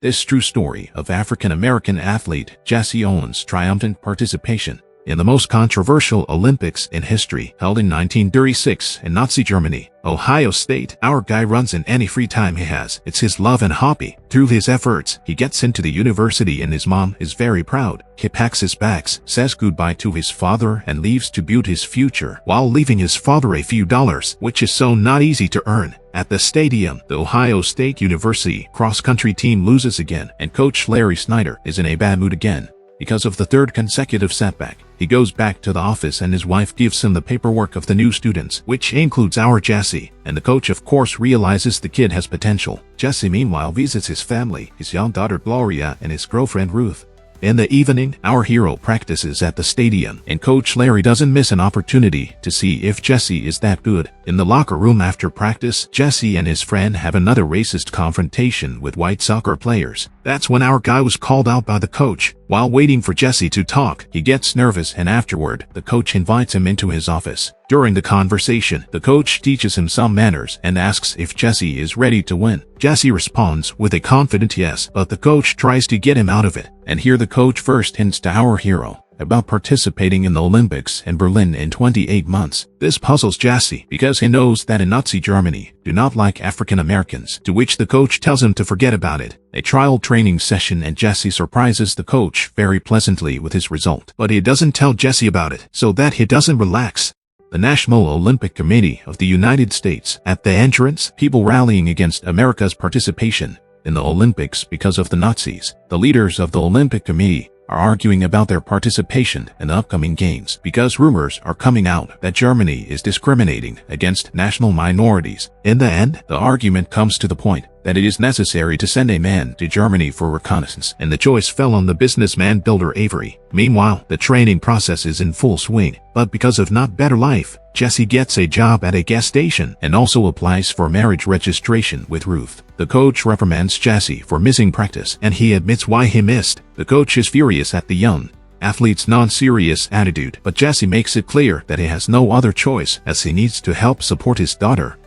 This true story of African-American athlete Jesse Owens' triumphant participation in the most controversial Olympics in history, held in 1936 in Nazi Germany, Ohio State. Our guy runs in any free time he has. It's his love and hobby. Through his efforts, he gets into the university and his mom is very proud. He packs his bags, says goodbye to his father, and leaves to build his future, while leaving his father a few dollars, which is so not easy to earn. At the stadium, the Ohio State University cross-country team loses again, and coach Larry Snyder is in a bad mood again. Because of the third consecutive setback, he goes back to the office and his wife gives him the paperwork of the new students, which includes our Jesse, and the coach of course realizes the kid has potential. Jesse meanwhile visits his family, his young daughter Gloria and his girlfriend Ruth. In the evening, our hero practices at the stadium, and Coach Larry doesn't miss an opportunity to see if Jesse is that good. In the locker room after practice, Jesse and his friend have another racist confrontation with white soccer players. That's when our guy was called out by the coach. While waiting for Jesse to talk, he gets nervous, and afterward, the coach invites him into his office. During the conversation, the coach teaches him some manners and asks if Jesse is ready to win. Jesse responds with a confident yes, but the coach tries to get him out of it. And here the coach first hints to our hero about participating in the Olympics in Berlin in 28 months. This puzzles Jesse because he knows that in Nazi Germany do not like African Americans, to which the coach tells him to forget about it. A trial training session, and Jesse surprises the coach very pleasantly with his result. But he doesn't tell Jesse about it so that he doesn't relax. The National Olympic Committee of the United States. At the entrance, people rallying against America's participation in the Olympics because of the Nazis. The leaders of the Olympic Committee are arguing about their participation in the upcoming games because rumors are coming out that Germany is discriminating against national minorities. In the end, the argument comes to the point that it is necessary to send a man to Germany for reconnaissance, and the choice fell on the businessman builder Avery. Meanwhile, the training process is in full swing, but because of not better life, Jesse gets a job at a gas station and also applies for marriage registration with Ruth. The coach reprimands Jesse for missing practice, and he admits why he missed. The coach is furious at the young athlete's non-serious attitude, but Jesse makes it clear that he has no other choice as he needs to help support his daughter.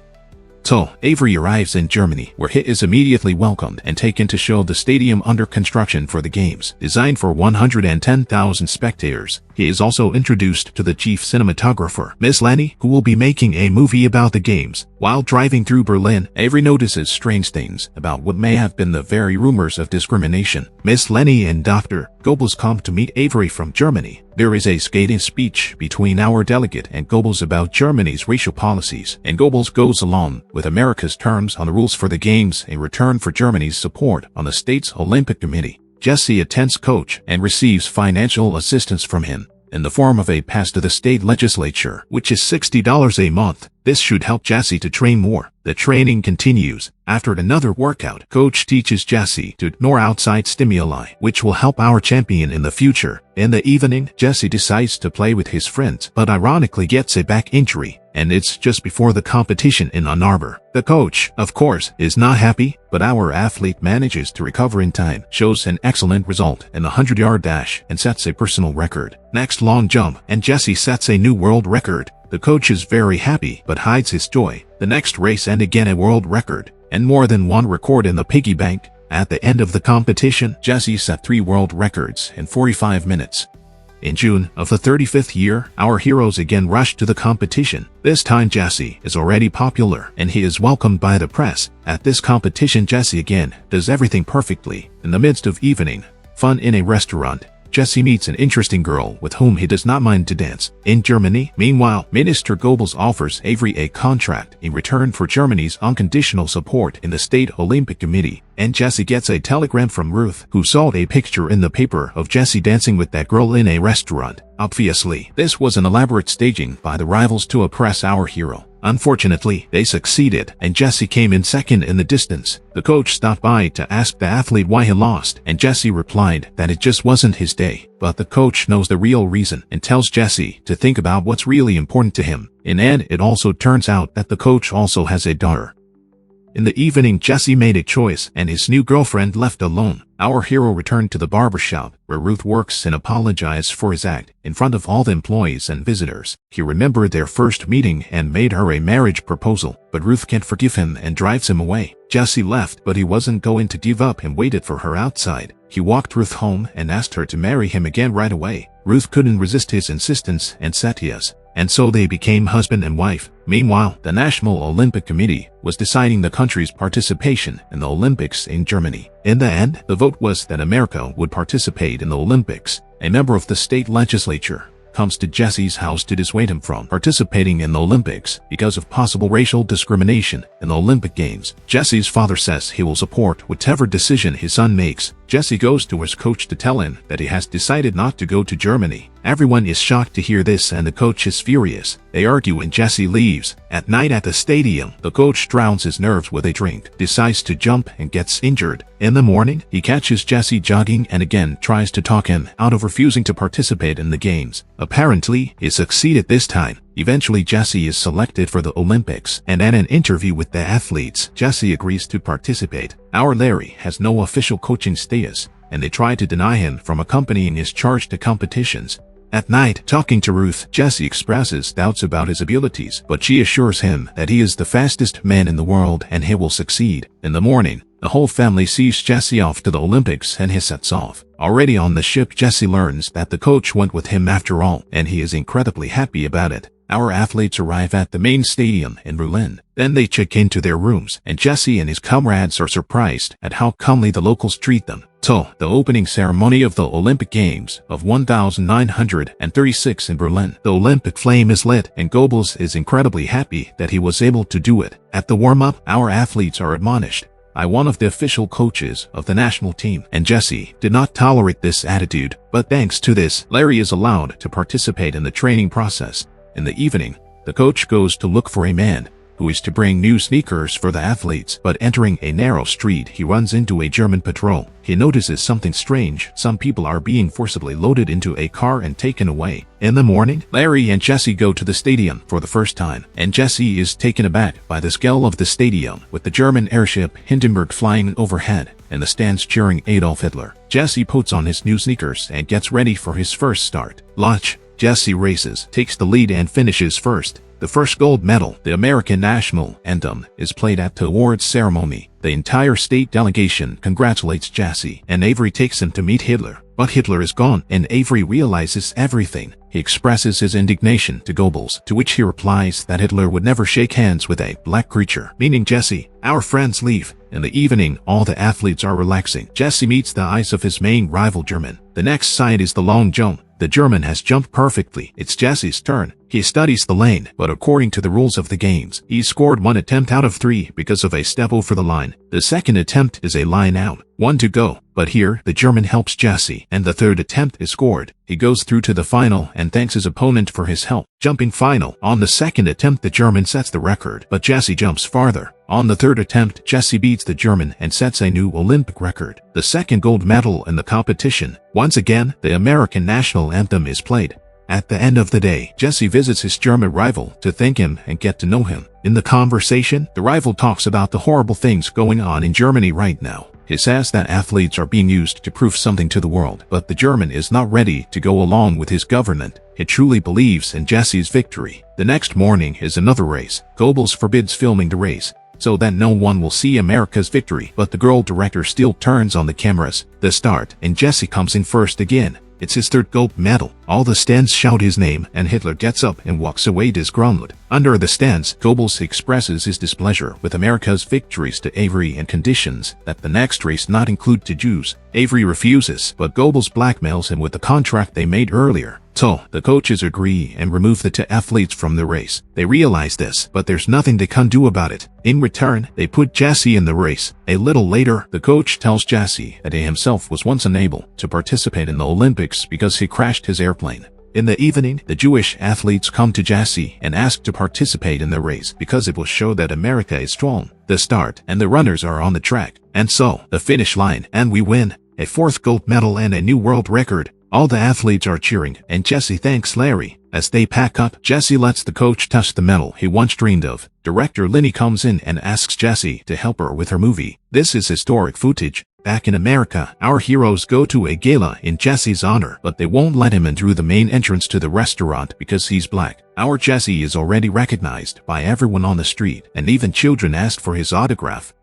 So, Avery arrives in Germany, where he is immediately welcomed and taken to show the stadium under construction for the games, designed for 110,000 spectators. He is also introduced to the chief cinematographer, Miss Lenny, who will be making a movie about the games. While driving through Berlin, Avery notices strange things about what may have been the very rumors of discrimination. Miss Lenny and Dr. Goebbels come to meet Avery from Germany. There is a scathing speech between our delegate and Goebbels about Germany's racial policies, and Goebbels goes along with America's terms on the rules for the games in return for Germany's support on the state's Olympic Committee. Jesse attends coach and receives financial assistance from him in the form of a pass to the state legislature, which is $60 a month. This should help Jesse to train more. The training continues. After another workout, coach teaches Jesse to ignore outside stimuli, which will help our champion in the future. In the evening, Jesse decides to play with his friends, but ironically gets a back injury, and it's just before the competition in Ann Arbor. The coach, of course, is not happy, but our athlete manages to recover in time, shows an excellent result in the 100-yard dash, and sets a personal record. Next long jump, and Jesse sets a new world record. The coach is very happy, but hides his joy. The next race, and again a world record, and more than one record in the piggy bank. At the end of the competition, Jesse set 3 world records in 45 minutes. In June of the 35th year, our heroes again rush to the competition. This time Jesse is already popular, and he is welcomed by the press. At this competition, Jesse again does everything perfectly. In the midst of evening fun in a restaurant, Jesse meets an interesting girl with whom he does not mind to dance. In Germany, meanwhile, Minister Goebbels offers Avery a contract in return for Germany's unconditional support in the State Olympic Committee. And Jesse gets a telegram from Ruth, who saw a picture in the paper of Jesse dancing with that girl in a restaurant. Obviously, this was an elaborate staging by the rivals to oppress our hero. Unfortunately, they succeeded, and Jesse came in second in the distance. The coach stopped by to ask the athlete why he lost, and Jesse replied that it just wasn't his day. But the coach knows the real reason and tells Jesse to think about what's really important to him. In the end, it also turns out that the coach also has a daughter. In the evening, Jesse made a choice and his new girlfriend left alone. Our hero returned to the barbershop where Ruth works and apologized for his act in front of all the employees and visitors. He remembered their first meeting and made her a marriage proposal, but Ruth can't forgive him and drives him away. Jesse left, but he wasn't going to give up and waited for her outside. He walked Ruth home and asked her to marry him again right away. Ruth couldn't resist his insistence and said yes. And so they became husband and wife. Meanwhile, the National Olympic Committee was deciding the country's participation in the Olympics in Germany. In the end, the vote was that America would participate in the Olympics. A member of the state legislature comes to Jesse's house to dissuade him from participating in the Olympics because of possible racial discrimination in the Olympic Games. Jesse's father says he will support whatever decision his son makes. Jesse goes to his coach to tell him that he has decided not to go to Germany. Everyone is shocked to hear this and the coach is furious. They argue and Jesse leaves. At night at the stadium, the coach drowns his nerves with a drink, decides to jump and gets injured. In the morning, he catches Jesse jogging and again tries to talk him out of refusing to participate in the games. Apparently, he succeeded this time. Eventually, Jesse is selected for the Olympics, and at an interview with the athletes, Jesse agrees to participate. Our Larry has no official coaching status, and they try to deny him from accompanying his charge to competitions. At night, talking to Ruth, Jesse expresses doubts about his abilities, but she assures him that he is the fastest man in the world and he will succeed. In the morning, the whole family sees Jesse off to the Olympics and he sets off. Already on the ship, Jesse learns that the coach went with him after all, and he is incredibly happy about it. Our athletes arrive at the main stadium in Berlin. Then they check into their rooms, and Jesse and his comrades are surprised at how calmly the locals treat them. So, the opening ceremony of the Olympic Games of 1936 in Berlin. The Olympic flame is lit, and Goebbels is incredibly happy that he was able to do it. At the warm-up, our athletes are admonished by one of the official coaches of the national team, and Jesse did not tolerate this attitude. But thanks to this, Larry is allowed to participate in the training process. In the evening, the coach goes to look for a man who is to bring new sneakers for the athletes, but entering a narrow street, he runs into a German patrol. He notices something strange. Some people are being forcibly loaded into a car and taken away. In the morning, Larry and Jesse go to the stadium for the first time, and Jesse is taken aback by the scale of the stadium, with the German airship Hindenburg flying overhead and the stands cheering Adolf Hitler. Jesse puts on his new sneakers and gets ready for his first start. Launch. Jesse races, takes the lead and finishes first. The first gold medal, the American national anthem, is played at the awards ceremony. The entire state delegation congratulates Jesse, and Avery takes him to meet Hitler. But Hitler is gone, and Avery realizes everything. He expresses his indignation to Goebbels, to which he replies that Hitler would never shake hands with a black creature, meaning Jesse. Our friends leave. In the evening, all the athletes are relaxing. Jesse meets the eyes of his main rival German. The next sight is the long jump. The German has jumped perfectly. It's Jesse's turn. He studies the lane, but according to the rules of the games, he scored 1 attempt out of 3 because of a step over the line. The second attempt is a line out, 1 to go. But here, the German helps Jesse, and the third attempt is scored. He goes through to the final and thanks his opponent for his help. Jumping final. On the second attempt, the German sets the record, but Jesse jumps farther. On the third attempt, Jesse beats the German and sets a new Olympic record, the second gold medal in the competition. Once again, the American national anthem is played. At the end of the day, Jesse visits his German rival to thank him and get to know him. In the conversation, the rival talks about the horrible things going on in Germany right now. He says that athletes are being used to prove something to the world, but the German is not ready to go along with his government. He truly believes in Jesse's victory. The next morning is another race. Goebbels forbids filming the race, so that no one will see America's victory, but the girl director still turns on the cameras. The start, and Jesse comes in first again. It's his third gold medal. All the stands shout his name, and Hitler gets up and walks away disgruntled. Under the stands, Goebbels expresses his displeasure with America's victories to Avery and conditions that the next race not include to Jews. Avery refuses, but Goebbels blackmails him with the contract they made earlier. So, the coaches agree and remove the 2 athletes from the race. They realize this, but there's nothing they can do about it. In return, they put Jesse in the race. A little later, the coach tells Jesse that he himself was once unable to participate in the Olympics because he crashed his airplane. In the evening, the Jewish athletes come to Jesse and ask to participate in the race because it will show that America is strong. The start and the runners are on the track, and so, the finish line, and we win. A 4th gold medal and a new world record. All the athletes are cheering, and Jesse thanks Larry. As they pack up, Jesse lets the coach touch the medal he once dreamed of. Director Linny comes in and asks Jesse to help her with her movie. This is historic footage. Back in America, our heroes go to a gala in Jesse's honor, but they won't let him in through the main entrance to the restaurant because he's black. Our Jesse is already recognized by everyone on the street, and even children asked for his autograph.